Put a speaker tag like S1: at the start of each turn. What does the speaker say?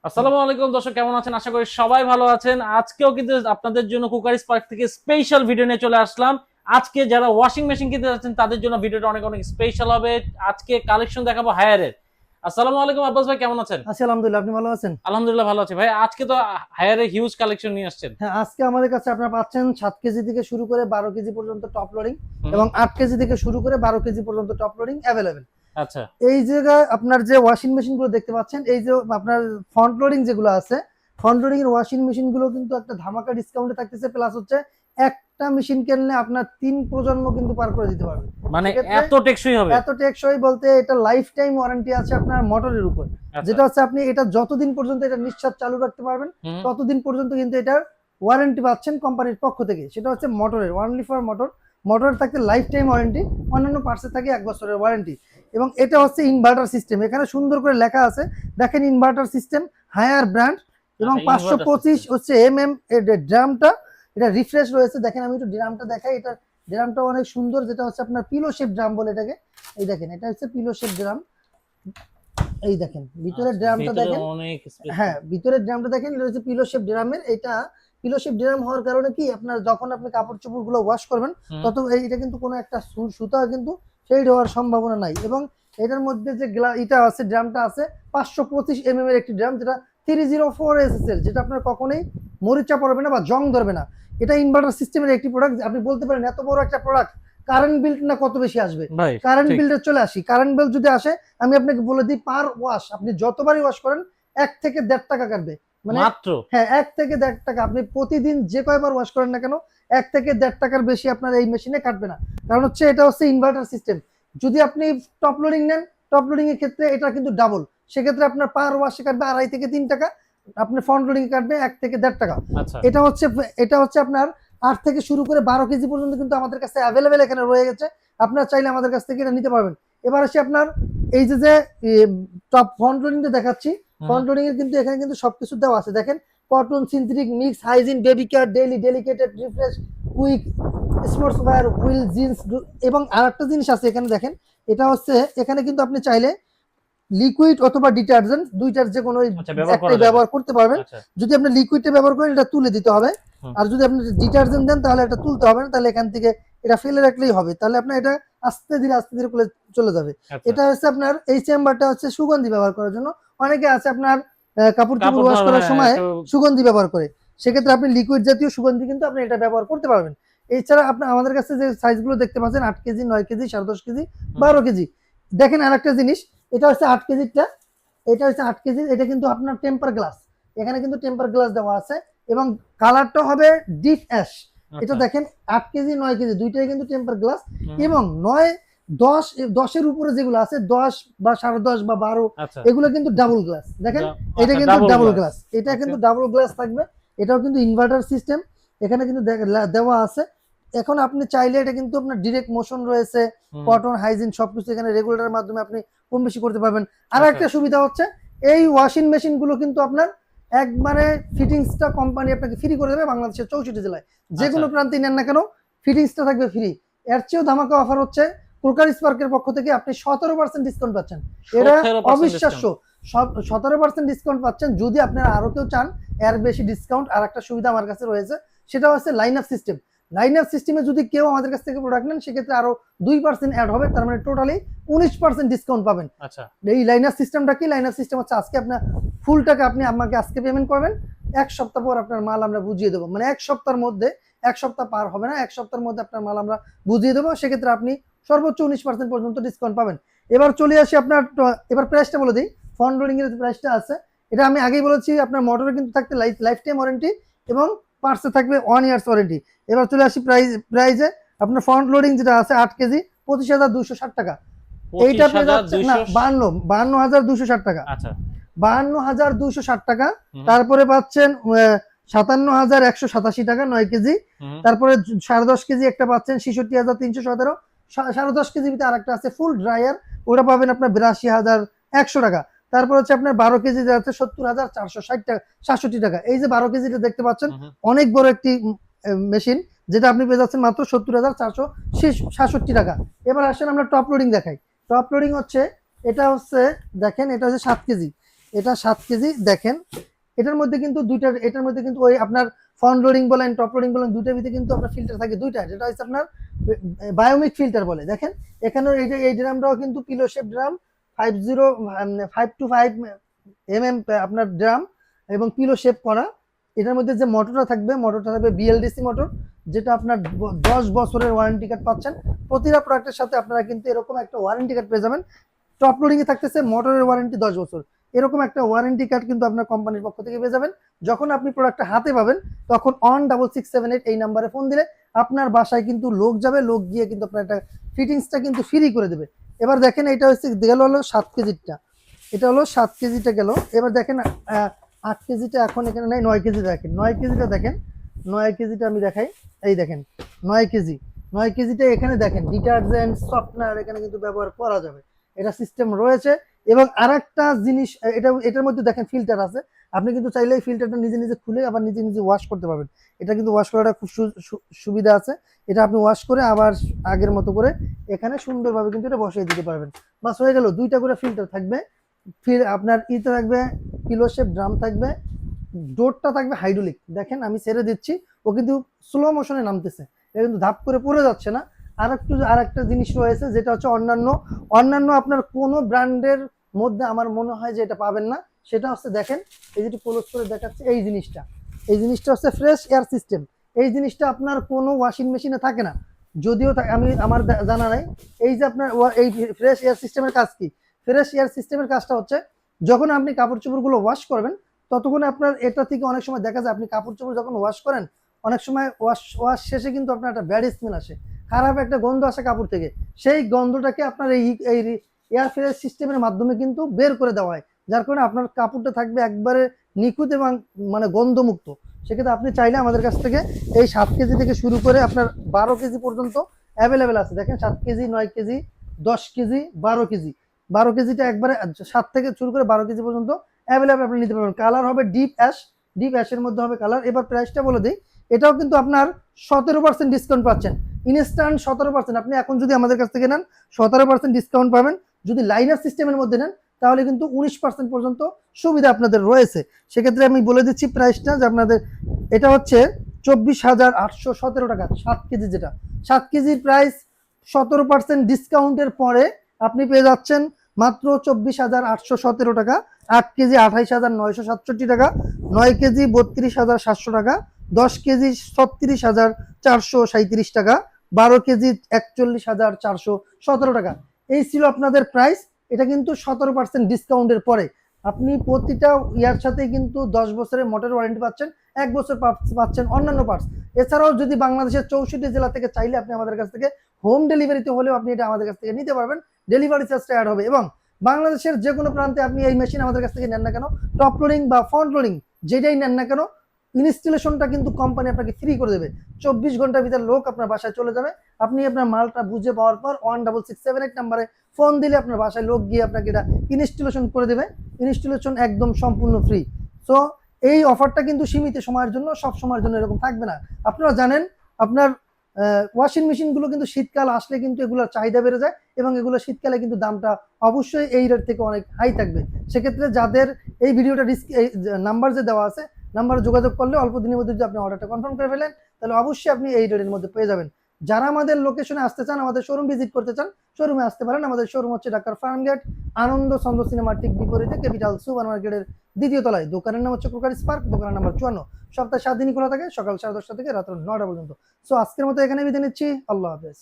S1: আসসালামু আলাইকুম দর্শক, কেমন আছেন? আশা করি সবাই ভালো আছেন। আজকেও কিন্তু আপনাদের জন্য কুকার স্পার্ক থেকে স্পেশাল ভিডিও নিয়ে চলে আসলাম। আজকে যারা ওয়াশিং মেশিন কিনতে যাচ্ছেন তাদের জন্য ভিডিওটা অনেক অনেক স্পেশাল হবে। আজকে কালেকশন দেখাবো হায়ারের। আসসালামু আলাইকুম আব্বাস ভাই, কেমন আছেন?
S2: আছি আলহামদুলিল্লাহ। আপনি ভালো আছেন?
S1: আলহামদুলিল্লাহ ভালো আছি ভাই। আজকে তো হায়ারের হিউজ কালেকশন নিয়ে আসছেন।
S2: হ্যাঁ, আজকে আমাদের কাছে আপনারা পাচ্ছেন 7 কেজি থেকে শুরু করে 12 কেজি পর্যন্ত টপ লোডিং
S1: হুম।
S2: এবং 8 কেজি থেকে শুরু করে 12 কেজি পর্যন্ত টপ লোডিং অ্যাভেলেবেল।
S1: আচ্ছা।
S2: এই জায়গায় আপনার যে ওয়াশিং মেশিন গুলো দেখতে পাচ্ছেন, এই যে আপনার ফ্রন্ট লোডিং যেগুলো আছে, ফ্রন্ট লোডিং এর ওয়াশিং মেশিন গুলো কিন্তু একটা ধামাকা ডিসকাউন্টে থাকতেছে। প্লাস হচ্ছে একটা মেশিন কিনলে আপনার 3 প্রজন্ম কিন্তু পার করে দিতে পারবে।
S1: মানে
S2: সেক্ষেত্রে
S1: এত টেকসই হবে?
S2: এত টেকসই বলতে এটা লাইফ টাইম ওয়ারেন্টি আছে আপনার মোটরের উপর।
S1: আচ্ছা।
S2: যেটা হচ্ছে আপনি এটা যতদিন পর্যন্ত এটা নিঃশ্বাস চালু রাখতে পারবেন
S1: হুম।
S2: ততদিন পর্যন্ত কিন্তু এটার ওয়ারেন্টি পাচ্ছেন কোম্পানির পক্ষ থেকে। সেটা হচ্ছে মোটরের, অনলি ফর মোটর। মোটর থাকতে লাইফ টাইম ওয়ারেন্টি, অন্যান্য পার্টসে থাকে 1 বছরের ওয়ারেন্টি। এবং এটা হচ্ছে ইনভার্টার সিস্টেম, এখানে সুন্দর করে লেখা আছে দেখেন, ইনভার্টার সিস্টেম হায়ার ব্র্যান্ড। এবং
S1: আচ্ছা, ইনভার্টার
S2: 525
S1: সিস্টেম।
S2: হচ্ছে ড্রামটা, এটা রিফ্রেশ রয়েছে। দেখেন আমি একটু ড্রামটা দেখাই, এটা ড্রামটা অনেক সুন্দর, যেটা হচ্ছে আপনার পিলো শেপ ড্রাম বলে এটাকে। এই দেখেন, এটা হচ্ছে পিলো শেপ ড্রাম। এই দেখেন ভিতরের
S1: আচ্ছা,
S2: ড্রামটা
S1: ভিতরে
S2: দেখেন।
S1: অনেক স্পেস।
S2: হ্যাঁ, ভিতরের ড্রামটা দেখেন, এটা হচ্ছে পিলো শেপ ড্রামের। এটা পিলো শেপ ড্রাম হওয়ার কারণে কি, আপনার যখন আপনি কাপড় চোপড় গুলো ওয়াশ করবেন
S1: হুম।
S2: তত এটা কিন্তু কোনো একটা সুতা কিন্তু ফেড হওয়ার সম্ভাবনা নাই। এবং এটার মধ্যে যে এটা আছে, ড্রামটা আছে 525 এর একটি ড্রাম, যেটা 304 SSL, যেটা আপনার কখনোই মরিচা পড়বে না বা জং ধরবে না। এটা ইনভার্টার সিস্টেমের একটি প্রোডাক্ট। আপনি বলতে পারেন এত বড় একটা প্রোডাক্ট কারেন্ট বিল না কত বেশি আসবে।
S1: ভাই
S2: কারেন্ট
S1: ঠিক।
S2: বিলটা চলে আসি, কারেন্ট বিল যদি আসে আমি আপনাকে বলে দিই, পার ওয়াশ আপনি যতবারই ওয়াশ করেন 1 থেকে 1.5 টাকা কাটবে। মানে
S1: মাত্র?
S2: হ্যাঁ, 1 থেকে 1.5 টাকা আপনি প্রতিদিন যে কয়বার ওয়াশ করেন না কেন 1 থেকে 1.5 টাকার বেশি আপনার এই মেশিনে কাটবে না। কারণ হচ্ছে এটা হচ্ছে ইনভার্টার সিস্টেম। যদি আপনি টপ লোডিং নেন, টপ লোডিং এর ক্ষেত্রে এটা কিন্তু ডাবল, সেক্ষেত্রে আপনার পার ওয়াশে কাটবে 2.5 থেকে 3 টাকা, আপনার ফ্রন্ট লোডিং এ কাটবে 1 থেকে 1.5 টাকা।
S1: আচ্ছা।
S2: এটা হচ্ছে আপনার 8 থেকে শুরু করে 12 কেজি পর্যন্ত কিন্তু আমাদের কাছে অ্যাভেলেবেল এখানে রয়ে গেছে। আপনারা চাইলে আমাদের কাছ থেকে এটা নিতে পারবেন। এবার আসি আপনার এই যে টপ ফ্রন্ট লোডিংটা দেখাচ্ছি।
S1: হুম।
S2: ফ্রন্ট লোডিং এর কিন্তু এখানে কিন্তু সবকিছু দেওয়া আছে দেখেন, cotton, synthetic, mix, hygiene, baby care, daily, delicated, refresh, quick, sports wear, wheel, jeans. এবং আরেকটা জিনিস আছে এখানে দেখেন, এটা হচ্ছে এখানে কিন্তু আপনি চাইলে লিকুইড অথবা ডিটারজেন্ট দুইটার যে কোনো
S1: আচ্ছা, ব্যবহার করা
S2: একটাই
S1: যাবে।
S2: ব্যবহার করতে পারবেন।
S1: আচ্ছা।
S2: যদি আপনি লিকুইডটা ব্যবহার করেন এটা তুলে দিতে হবে,
S1: হুম।
S2: আর যদি আপনি ডিটারজেন্ট দেন তাহলে এটা তুলতে হবে না, তাহলে এখান থেকে এটা ফেলে রাখলেই হবে। তাহলে আপনার এটা আস্তে ধীরে চলে যাবে।
S1: আচ্ছা।
S2: এটা হচ্ছে আপনার এই চেম্বারটা হচ্ছে সুগন্ধি ব্যবহার করার জন্য। অনেকে আছে আপনার কাপড় চোপড়
S1: কাপড়
S2: ওয়াশ
S1: ধোয়া,
S2: করার
S1: হ্যাঁ
S2: সময়
S1: একটু।
S2: সুগন্ধি ব্যবহার করে,
S1: আচ্ছা।
S2: সেক্ষেত্রে আপনি লিকুইড জাতীয় সুগন্ধি কিন্তু আপনি এটা ব্যবহার করতে পারবেন। এছাড়া আপনি আমাদের কাছে যে সাইজগুলো দেখতে পাচ্ছেন, 8 কেজি, 9 কেজি, 10.5 কেজি,
S1: হুম।
S2: 12 কেজি। দেখেন আরেকটা জিনিস, এটা হচ্ছে 8 কেজিটা, এটা হচ্ছে 8 কেজি, এটা কিন্তু আপনার টেম্পার গ্লাস, এখানে কিন্তু টেম্পার গ্লাস দেওয়া আছে। এবং কালারটা হবে ডিপ অ্যাশ। এটা
S1: আচ্ছা।
S2: দেখেন 8 কেজি 9 কেজি দুইটাই কিন্তু টেম্পার গ্লাস।
S1: হুম।
S2: এবং 9, 10 উপরে যেগুলো আছে, 10 বা 10 বা 12,
S1: আচ্ছা।
S2: এগুলো কিন্তু ডাবল গ্লাস দেখেন। এটা
S1: আচ্ছা,
S2: কিন্তু
S1: ডাবল
S2: ডাবল
S1: গ্লাস।
S2: গ্লাস, এটা
S1: ওকে।
S2: কিন্তু ডাবল গ্লাস থাকবে। এটাও কিন্তু ইনভার্টার সিস্টেম, এখানে কিন্তু দেওয়া আছে। এখন আপনি চাইলে এটা কিন্তু আপনার ডিরেক্ট মোশন রয়েছে,
S1: হুম।
S2: কটন, হাইজিন সবকিছু এখানে রেগুলেটরের মাধ্যমে আপনি কম বেশি করতে পারবেন। আর
S1: আচ্ছা।
S2: একটা সুবিধা হচ্ছে এই ওয়াশিং মেশিন গুলো কিন্তু আপনার একবারে ফিটিংসটা কোম্পানি আপনাকে ফ্রি করে দেবে বাংলাদেশের 64 জেলায়। যে
S1: আচ্ছা।
S2: কোনো প্রান্তে নেন না কেন ফিটিংসটা থাকবে ফ্রি। এর চেয়েও ধামাকা অফার হচ্ছে প্রকার স্পার্কের পক্ষ থেকে, আপনি 17% ডিসকাউন্ট পাচ্ছেন। এটা
S1: 17%
S2: অবিশ্বাস্য।
S1: ডিসকাউন্ট?
S2: 17% ডিসকাউন্ট পাচ্ছেন। যদি আপনারা আরো কেউ চান এর বেশি ডিসকাউন্ট, আর একটা সুবিধা আমার কাছে রয়েছে, সেটা হচ্ছে line up system. Line up সিস্টেমে যদি কেউ আমাদের কাছ থেকে প্রোডাক্ট নেন, সেক্ষেত্রে আরো 2% অ্যাড হবে, তার মানে টোটালি 19% ডিসকাউন্ট পাবেন।
S1: আচ্ছা।
S2: এই লাইনার সিস্টেমটা কি? লাইনার সিস্টেম হচ্ছে আজকে আপনার ফুল টাকা আপনি আমাকে আজকে পেমেন্ট করবেন, 1 সপ্তাহ পর আপনার মাল আমরা বুঝিয়ে দেবো। মানে 1 সপ্তাহের মধ্যে, 1 সপ্তাহ পার হবে না, 1 সপ্তাহের মধ্যে আপনার মাল আমরা বুঝিয়ে দেবো। সেক্ষেত্রে আপনি সর্বোচ্চ 19% পর্যন্ত ডিসকাউন্ট পাবেন। এবার চলে আসি আপনার, এবার প্রাইসটা বলে দিই। ফ্রন্ট লোডিং এর প্রাইসটা আছে, এটা আমি আগেই বলেছি, আপনার মোটরে কিন্তু থাকতে লাইফ টাইম ওয়ারেন্টি এবং পার্টসে থাকবে 1 ইয়ার্স ওয়ারেন্টি। এবার চলে আসি প্রাইজে। আপনার ফ্রন্ট লোডিং যেটা আছে 8 কেজি, 25,260 টাকা। এইটা পেয়ে যাচ্ছে না,
S1: 25,200।
S2: 52,260 টাকা।
S1: আচ্ছা।
S2: 52,260 টাকা।
S1: হুম।
S2: তারপরে পাচ্ছেন 57,187 টাকা 9 কেজি।
S1: হুম।
S2: তারপরে 10.5 কেজি একটা পাচ্ছেন 66,317। 10.5 কেজি ভিতরে আরেকটা আছে ফুল ড্রায়ার, ওটা পাবেন আপনার 82,100 টাকা। তারপর হচ্ছে আপনার 12 কেজি আছে 70,460 টাকা, 67 টাকা। এই যে 12 কেজিটা দেখতে পাচ্ছেন,
S1: হুম।
S2: অনেক বড় একটি মেশিন, যেটা আপনি পেয়ে যাচ্ছেন মাত্র 70,467 টাকা। এবার আসেন আমরা টপ লোডিং দেখাই। টপ লোডিং হচ্ছে, এটা হচ্ছে দেখেন, এটা হচ্ছে 7 কেজি। এটা 7 কেজি। দেখেন এটার মধ্যে কিন্তু দুইটা, এটার মধ্যে কিন্তু ওই আপনার ফ্রন্ট লোডিং বলেন টপ লোডিং বলেন দুইটার ভিতরে কিন্তু আপনার ফিল্টার থাকে দুইটা, যেটা হচ্ছে আপনার বায়োমিক ফিল্টার বলে। দেখেন এখানে এই ড্রামটাও কিন্তু পিলো শেপ ড্রাম 5 to 5 আপনার ড্রাম এবং পিলো শেপ করা। এটার মধ্যে যে মোটরটা থাকবে বিএলডিসি মোটর, যেটা আপনার 10 বছরের ওয়ারেন্টি কার্ড পাচ্ছেন। প্রতিটা প্রোডাক্টের সাথে আপনারা কিন্তু এরকম একটা ওয়ারেন্টি কার্ড পেয়ে যাবেন। টপ লোডিং এ থাকতেছে মোটরের ওয়ারেন্টি 10 বছর, এরকম একটা ওয়ারেন্টি কার্ড কিন্তু আপনার কোম্পানির পক্ষ থেকে পেয়ে যাবেন। যখন আপনি প্রোডাক্টটা হাতে পাবেন তখন অন 6678 এই নাম্বারে ফোন দিলে আপনার বাসায় কিন্তু লোক যাবে, লোক গিয়ে কিন্তু আপনার একটা ফিটিংসটা কিন্তু ফ্রি করে দেবে। এবার দেখেন এটা হচ্ছে গেল হলো 7 কেজিটা, এটা হলো 7 কেজিটা গেল। এবার দেখেন 8 কেজিটা এখন এখানে নাই, 9 কেজি দেখেন, 9 কেজিটা দেখেন, 9 কেজিটা আমি দেখাই। এই দেখেন 9 কেজি, 9 কেজিটা এখানে দেখেন ডিটারজেন্ট সফটনার এখানে কিন্তু ব্যবহার করা যাবে, এটা সিস্টেম রয়েছে। এবং আরেকটা জিনিস, এটার মধ্যে দেখেন ফিল্টার আছে, আপনি কিন্তু চাইলে এই ফিল্টারটা নিজে নিজে খুলে আবার নিজে নিজে ওয়াশ করতে পারবেন। এটা কিন্তু ওয়াশ করাটা খুব সুবিধা আছে। এটা আপনি ওয়াশ করে আবার আগের মতো করে এখানে সুন্দরভাবে কিন্তু এটা বসিয়ে দিতে পারবেন। বাস হয়ে গেল। দুইটা করে ফিল্টার থাকবে, ফির আপনার ইতে থাকবে পিলো শেপ ড্রাম থাকবে, ডোরটা থাকবে হাইড্রোলিক। দেখেন আমি ছেড়ে দিচ্ছি, ও কিন্তু স্লো মোশনে নামতেছে, এটা কিন্তু ধাপ করে পড়ে যাচ্ছে না। আরেকটা জিনিস রয়েছে যেটা হচ্ছে অন্যান্য আপনার কোনো ব্র্যান্ডের মধ্যে আমার মনে হয় যে এটা পাবেন না। সেটা হচ্ছে দেখেন এই যেটা ক্লোজ করে দেখাচ্ছে, এই জিনিসটা হচ্ছে ফ্রেশ এয়ার সিস্টেম। এই জিনিসটা আপনার কোনো ওয়াশিং মেশিনে থাকে না, যদিও আমি আমার জানা নাই। এই যে আপনার এই ফ্রেশ এয়ার সিস্টেমের কাজ কি? ফ্রেশ এয়ার সিস্টেমের কাজটা হচ্ছে যখন আপনি কাপড় চোপড়গুলো ওয়াশ করবেন ততক্ষণ আপনার এটা থেকে অনেক সময় দেখা যায় আপনি কাপড় চোপড় যখন ওয়াশ করেন অনেক সময় ওয়াশ শেষে কিন্তু আপনার একটা ব্যাড স্মেল আসে, খারাপ একটা গন্ধ আসে কাপড় থেকে। সেই গন্ধটাকে আপনার এই এয়ার ফ্রেশ সিস্টেমের মাধ্যমে কিন্তু বের করে দেওয়া হয়, যার কারণে আপনার কাপড়টা থাকবে একবারে নিখুঁত এবং মানে গন্ধমুক্ত। সেক্ষেত্রে আপনি চাইলে আমাদের কাছ থেকে এই 7 কেজি থেকে শুরু করে আপনার 12 কেজি পর্যন্ত অ্যাভেলেবেল আছে। দেখেন 7 কেজি, 9 কেজি, 10 কেজি, 12 কেজি। 12 কেজিটা একবারে 7 থেকে শুরু করে 12 কেজি পর্যন্ত অ্যাভেলেবেল আপনি নিতে পারবেন। কালার হবে ডিপ অ্যাশের মধ্যে হবে কালার। এবার প্রাইসটা বলে দিই, এটাও কিন্তু আপনার 17% ডিসকাউন্ট পাচ্ছেন, ইনস্ট্যান্ট 17%। আপনি এখন যদি আমাদের কাছ থেকে নেন 17% ডিসকাউন্ট পাবেন। যদি লাইনার সিস্টেমের মধ্যে নেন তাহলে কিন্তু 19% পর্যন্ত সুবিধা আপনাদের রয়েছে। সেক্ষেত্রে আমি বলে দিচ্ছি প্রাইসটা যে আপনাদের এটা হচ্ছে 24,817 টাকা 7 কেজি, যেটা 7 কেজির প্রাইস 17% ডিসকাউন্টের পরে আপনি পেয়ে যাচ্ছেন মাত্র 24,817 টাকা। 8 কেজি 28,967 টাকা, 9 কেজি 32,700 টাকা, 10 কেজি 36,437 টাকা, 12 কেজি 41,417 টাকা। এই ছিল আপনাদের প্রাইস। এটা কিন্তু 17% ডিসকাউন্টের পরে। আপনি প্রতিটা ইয়ার সাথে কিন্তু 10 বছরের মোটর ওয়ারেন্টি পাচ্ছেন, 1 বছর পাচ্ছেন অন্যান্য পার্টস। এছাড়াও যদি বাংলাদেশের 64 জেলা থেকে চাইলে আপনি আমাদের কাছ থেকে হোম ডেলিভারিতে হলেও আপনি এটা আমাদের কাছ থেকে নিতে পারবেন, ডেলিভারি চার্জটা অ্যাড হবে। এবং বাংলাদেশের যে কোনো প্রান্তে আপনি এই মেশিন আমাদের কাছ থেকে নেন না কেন, টপ লোডিং বা ফ্রন্ট লোডিং যেটাই নেন না কেন, ইনস্টলেশনটা কিন্তু কোম্পানি আপনাকে ফ্রি করে দেবে। 24 ঘন্টার ভিতরে লোক আপনার বাসায় চলে যাবে। আপনি আপনার মালটা বুঝে পাওয়ার পর 16678 নাম্বারে ফোন দিলে আপনার বাসায় লোক গিয়ে আপনাকে এটা ইনস্টলেশন করে দেবে। ইনস্টলেশন একদম সম্পূর্ণ ফ্রি। সো এই অফারটা কিন্তু সীমিত সময়ের জন্য, সব সময়ের জন্য এরকম থাকবে না। আপনারা জানেন আপনার ওয়াশিং মেশিনগুলো কিন্তু শীতকাল আসলে কিন্তু এগুলোর চাহিদা বেড়ে যায় এবং এগুলো শীতকালে কিন্তু দামটা অবশ্যই এই রেট থেকে অনেক হাই থাকবে। সেক্ষেত্রে যাদের এই ভিডিওটা নাম্বার যে দেওয়া আছে নাম্বারে যোগাযোগ করলে অল্প দিনের মধ্যে যদি আপনি অর্ডারটা কনফার্ম করে ফেলেন তাহলে অবশ্যই আপনি এই রেটের মধ্যে পেয়ে যাবেন। যারা আমাদের লোকেশনে আসতে চান, আমাদের শোরুম ভিজিট করতে চান, শোরুমে আসতে পারেন। আমাদের শোরুম হচ্ছে ঢাকার ফার্মগেট আনন্দ চন্দ্র সিনেমার ঠিক বিপরীতে ক্যাপিটাল সুপার মার্কেটের 2য় তলায়। দোকানের নাম হচ্ছে কুকারি স্পার্ক, দোকানের নাম্বার 54। সপ্তাহে 7 দিনই খোলা থাকে, সকাল 10:30 থেকে রাত 9টা পর্যন্ত। সো আজকের মতো এখানে বিদায় নিচ্ছি, আল্লাহ হাফেজ।